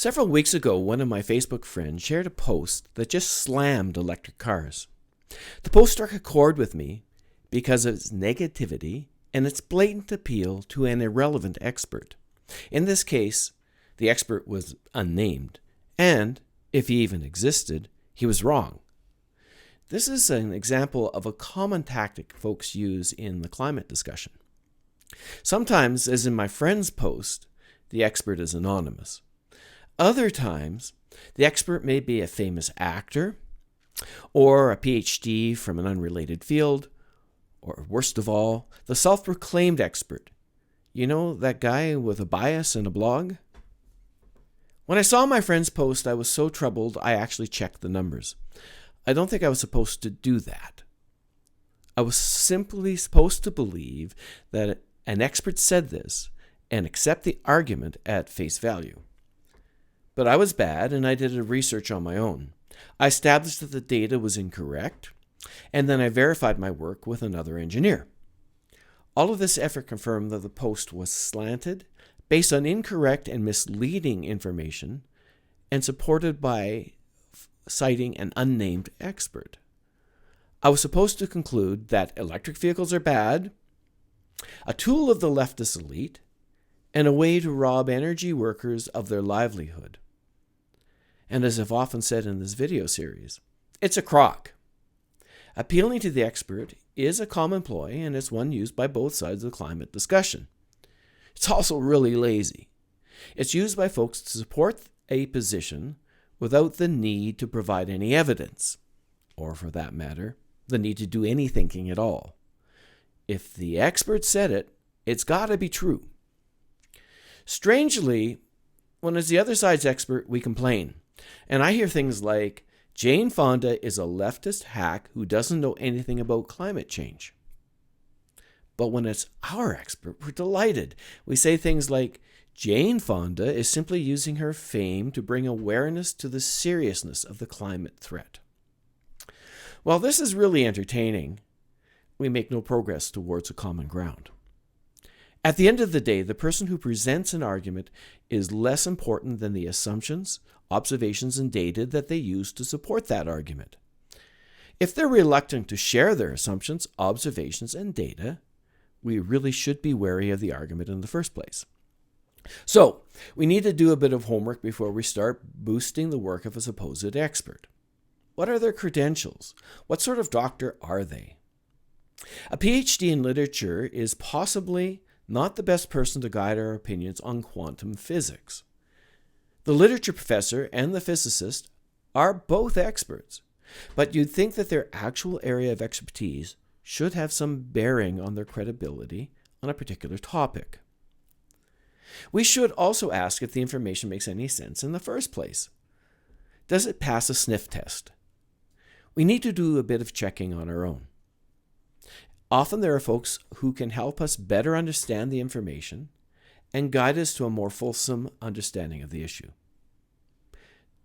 Several weeks ago, one of my Facebook friends shared a post that just slammed electric cars. The post struck a chord with me because of its negativity and its blatant appeal to an irrelevant expert. In this case, the expert was unnamed, and, if he even existed, he was wrong. This is an example of a common tactic folks use in the climate discussion. Sometimes, as in my friend's post, the expert is anonymous. Other times, the expert may be a famous actor, or a Ph.D. from an unrelated field, or worst of all, the self-proclaimed expert. You know, that guy with a bias and a blog? When I saw my friend's post, I was so troubled I actually checked the numbers. I don't think I was supposed to do that. I was simply supposed to believe that an expert said this and accept the argument at face value. But I was bad, and I did a research on my own. I established that the data was incorrect, and then I verified my work with another engineer. All of this effort confirmed that the post was slanted, based on incorrect and misleading information, and supported by citing an unnamed expert. I was supposed to conclude that electric vehicles are bad, a tool of the leftist elite, and a way to rob energy workers of their livelihood. And as I've often said in this video series, it's a crock. Appealing to the expert is a common ploy, and it's one used by both sides of the climate discussion. It's also really lazy. It's used by folks to support a position without the need to provide any evidence, or for that matter, the need to do any thinking at all. If the expert said it, it's got to be true. Strangely, when it's the other side's expert, we complain. And I hear things like, Jane Fonda is a leftist hack who doesn't know anything about climate change. But when it's our expert, we're delighted. We say things like, Jane Fonda is simply using her fame to bring awareness to the seriousness of the climate threat. While this is really entertaining, we make no progress towards a common ground. At the end of the day, the person who presents an argument is less important than the assumptions, observations, and data that they use to support that argument. If they're reluctant to share their assumptions, observations, and data, we really should be wary of the argument in the first place. So, we need to do a bit of homework before we start boosting the work of a supposed expert. What are their credentials? What sort of doctor are they? A Ph.D. in literature is possibly not the best person to guide our opinions on quantum physics. The literature professor and the physicist are both experts, but you'd think that their actual area of expertise should have some bearing on their credibility on a particular topic. We should also ask if the information makes any sense in the first place. Does it pass a sniff test? We need to do a bit of checking on our own. Often there are folks who can help us better understand the information and guide us to a more fulsome understanding of the issue.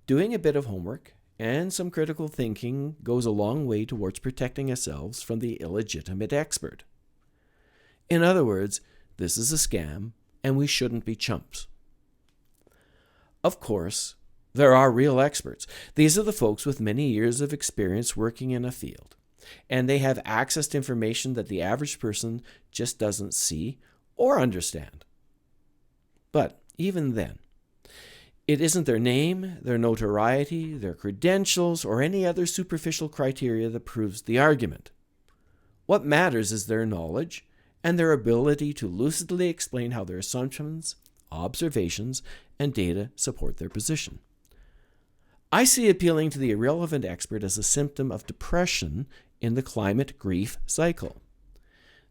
Doing a bit of homework and some critical thinking goes a long way towards protecting ourselves from the illegitimate expert. In other words, this is a scam, and we shouldn't be chumps. Of course, there are real experts. These are the folks with many years of experience working in a field, and they have access to information that the average person just doesn't see or understand. But even then, it isn't their name, their notoriety, their credentials, or any other superficial criteria that proves the argument. What matters is their knowledge and their ability to lucidly explain how their assumptions, observations, and data support their position. I see appealing to the irrelevant expert as a symptom of depression in the climate grief cycle.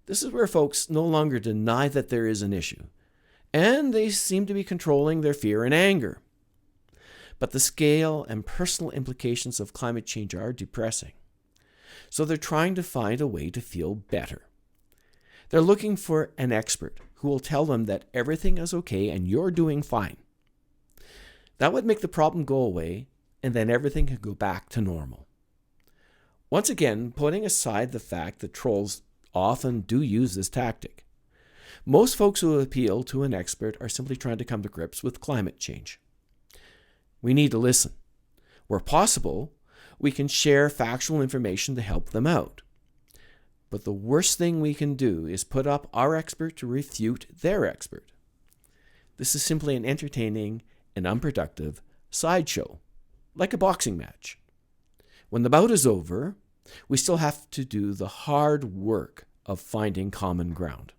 This is where folks no longer deny that there is an issue, and they seem to be controlling their fear and anger. But the scale and personal implications of climate change are depressing. So they're trying to find a way to feel better. They're looking for an expert who will tell them that everything is okay and you're doing fine. That would make the problem go away, and then everything could go back to normal. Once again, putting aside the fact that trolls often do use this tactic, most folks who appeal to an expert are simply trying to come to grips with climate change. We need to listen. Where possible, we can share factual information to help them out. But the worst thing we can do is put up our expert to refute their expert. This is simply an entertaining and unproductive sideshow, like a boxing match. When the bout is over, we still have to do the hard work of finding common ground.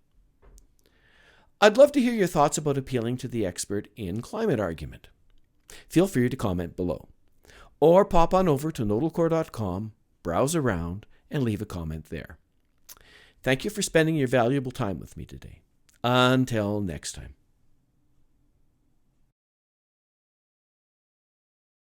I'd love to hear your thoughts about appealing to the expert in climate argument. Feel free to comment below, or pop on over to nodalcore.com, browse around, and leave a comment there. Thank you for spending your valuable time with me today. Until next time.